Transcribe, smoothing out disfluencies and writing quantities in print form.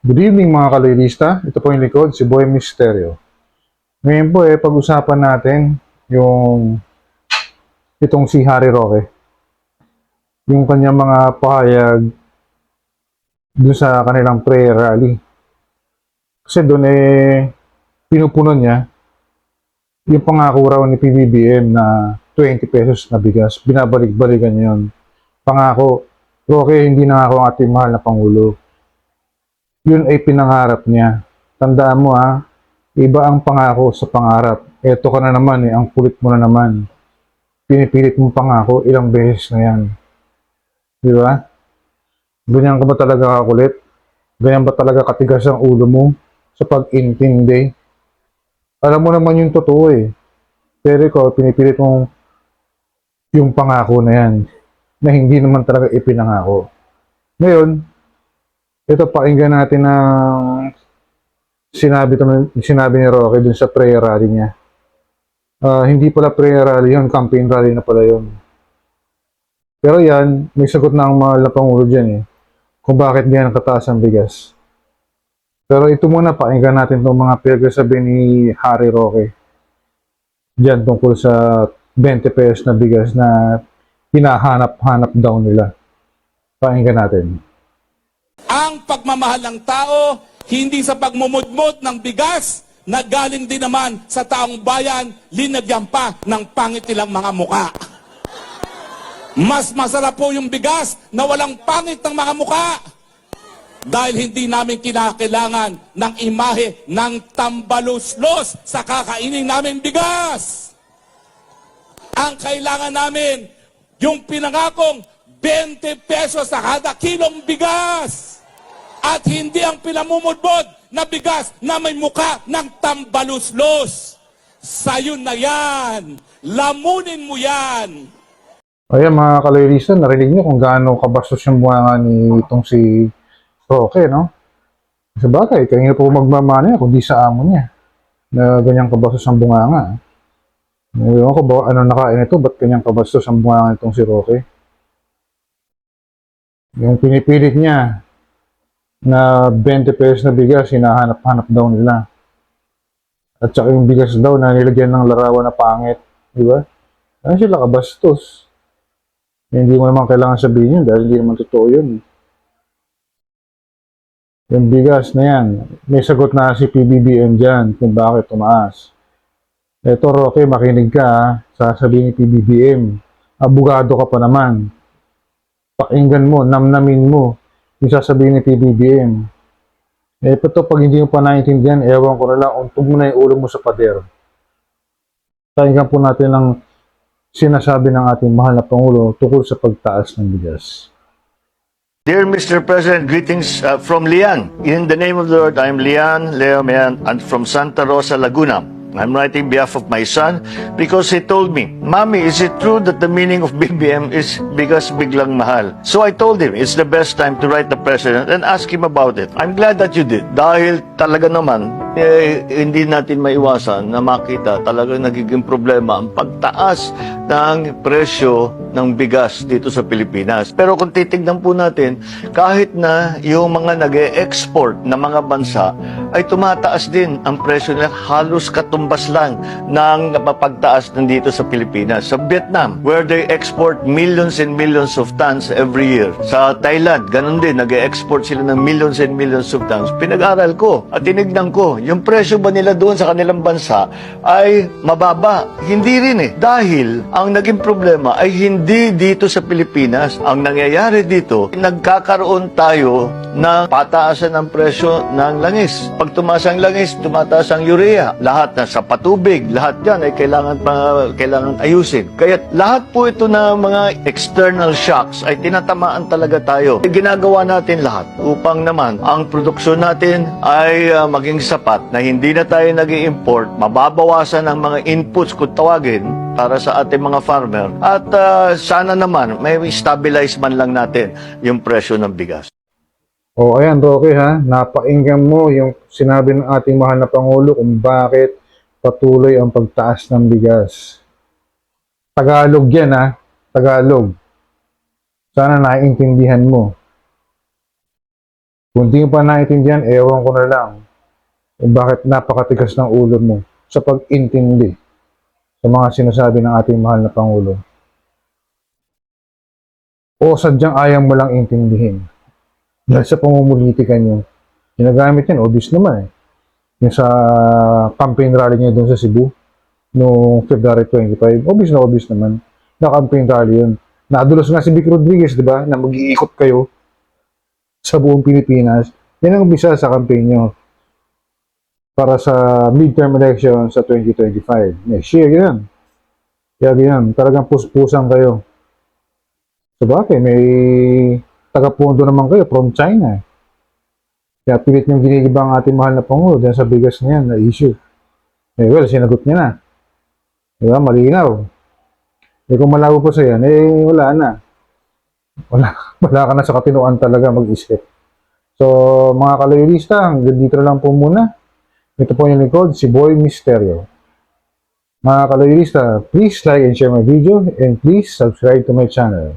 Good evening mga kaloylista. Ito po yung likod, si Boy Misterio. Ngayon po pag-usapan natin yung itong si Harry Roque. Yung kanyang mga pahayag dun sa kanilang prayer rally. Kasi doon pinupuno niya yung pangako raw ni PBBM na 20 pesos na bigas. Binabalik-balikan yun. Pangako, Roque, hindi nangako ang ating mahal na Pangulo. Yun ay pinangarap niya. Tandaan mo iba ang pangako sa pangarap. Eto ka na naman ang kulit mo na naman. Pinipilit mong pangako, ilang beses na yan. Di ba? Ganyan ka ba talaga kakulit? Ganyan ba talaga katigas ang ulo mo sa pag-intindi? Alam mo naman yung totoo Pero ikaw, pinipilit mong yung pangako na yan na hindi naman talaga ipinangako. Ngayon, ito pakinggan natin ang sinabi ni Roque dun sa prayer rally niya. Hindi pala prayer rally yun, campaign rally na pala yun. Pero yan, may sagot na ang mahal na Pangulo dyan kung bakit ganyan kataas ang bigas. Pero ito muna, pakinggan natin itong mga pinagsasabi ni Harry Roque dyan tungkol sa 20 pesos na bigas na hinahanap-hanap daw nila. Pakinggan natin. Ang pagmamahal ng tao, hindi sa pagmumudmod ng bigas, na galing din naman sa taong bayan, linagyan pa ng pangit nilang mga muka. Mas masarap po yung bigas na walang pangit ng mga muka. Dahil hindi namin kinakailangan ng imahe ng tambaluslos sa kakainin namin bigas. Ang kailangan namin, yung pinangakong 20 pesos sa kada kilong bigas. At hindi ang pinamumudbod na bigas na may muka ng tambaluslos. Sayo na yan. Lamunin mo yan. Ayan mga kaloylista, narinig niyo kung gaano kabastos yung buwanga ni itong si Roque, no? Sa bagay, kanina po magmamana niya, kundi sa amo niya. Na ganyang kabastos ang bunganga. Ewan ko ba, ano nakain ito, ba't ganyang kabastos ang bunganga itong si Roque? Yung pinipilit niya na 20 pesos na bigas, hinahanap-hanap daw nila. At saka yung bigas daw na nilagyan ng larawan na pangit. Di ba? Ano sila kabastos? Hindi mo naman kailangan sabihin yun dahil hindi naman totoo yun. Yung bigas na yan, may sagot na si PBBM dyan kung bakit tumaas. Eto Roque, makinig ka sasabihin ni PBBM. Abogado ka pa naman. Pakinggan mo, namnamin mo yung sasabihin ni PBBM. Ito pag hindi mo pa naiintindihan, ewan ko na lang, untog mo na yung ulo mo sa pader. Pakinggan po natin ang sinasabi ng ating mahal na Pangulo tungkol sa pagtaas ng bigas. Dear Mr. President, greetings from Lian. In the name of the Lord, I am Lian Leo Mayan and from Santa Rosa, Laguna. I'm writing on behalf of my son because he told me, Mommy, is it true that the meaning of BBM is bigas biglang mahal? So I told him, it's the best time to write the President and ask him about it. I'm glad that you did. Dahil talaga naman, hindi natin maiwasan na makita talagang nagiging problema ang pagtaas ng presyo ng bigas dito sa Pilipinas. Pero kung titignan po natin, kahit na yung mga nag-e-export na mga bansa ay tumataas din ang presyo nila, halos katumbas lang ng mapagtaas nandito sa Pilipinas. Sa Vietnam, where they export millions and millions of tons every year. Sa Thailand, ganun din, nag-e-export sila ng millions and millions of tons. Pinag-aral ko at tinignan ko, yung presyo ba nila doon sa kanilang bansa ay mababa? Hindi rin Dahil ang naging problema ay hindi dito sa Pilipinas. Ang nangyayari dito, nagkakaroon tayo ng pataasan ng presyo ng langis. Pag tumaas ang langis, tumataas ang urea. Lahat na sa patubig, lahat yan ay kailangan ayusin. Kaya lahat po ito na mga external shocks ay tinatamaan talaga tayo. Ginagawa natin lahat upang naman ang produksyon natin ay maging sapat na hindi na tayo nag-i-import, mababawasan ang mga inputs kung tawagin para sa ating mga farmer at sana naman may stabilize man lang natin yung presyo ng bigas. Ayan Roque napakinggan mo yung sinabi ng ating mahal na Pangulo kung bakit patuloy ang pagtaas ng bigas. Tagalog yan Tagalog. Sana naiintindihan mo. Kung di mo pa naiintindihan, ewan ko na lang kung bakit napakatigas ng ulo mo sa pag-intindi sa mga sinasabi ng ating mahal na Pangulo. O sadyang ayaw mo lang intindihin. Dahil sa pamumulitika niyo, ginagamit yan, obvious naman eh. Yung sa campaign rally niya doon sa Cebu, noong February 25, obvious naman, na campaign rally yun. Nadulos nga si Vic Rodriguez, di ba, na mag-iikot kayo sa buong Pilipinas. Yan ang umpisa sa campaign nyo para sa midterm election sa 2025. Next year, yan. Kaya yan, talagang puspusan kayo. Sabagay, may taga-pundo naman kayo from China. Kaya pilit niyong ginigiba ang ating mahal na Pangulo dahil sa bigas niya na issue. Eh, well, sinagot niya na. Diba? Malinaw. Eh, kung malabo po sa yan, eh, wala na. Wala ka na sa katinuan talaga mag-isip. So, mga kaloyalista, hanggang dito na lang po muna. Ito po yung lingkod, si Boy Misterio. Mga kaloyalista, please like and share my video and please subscribe to my channel.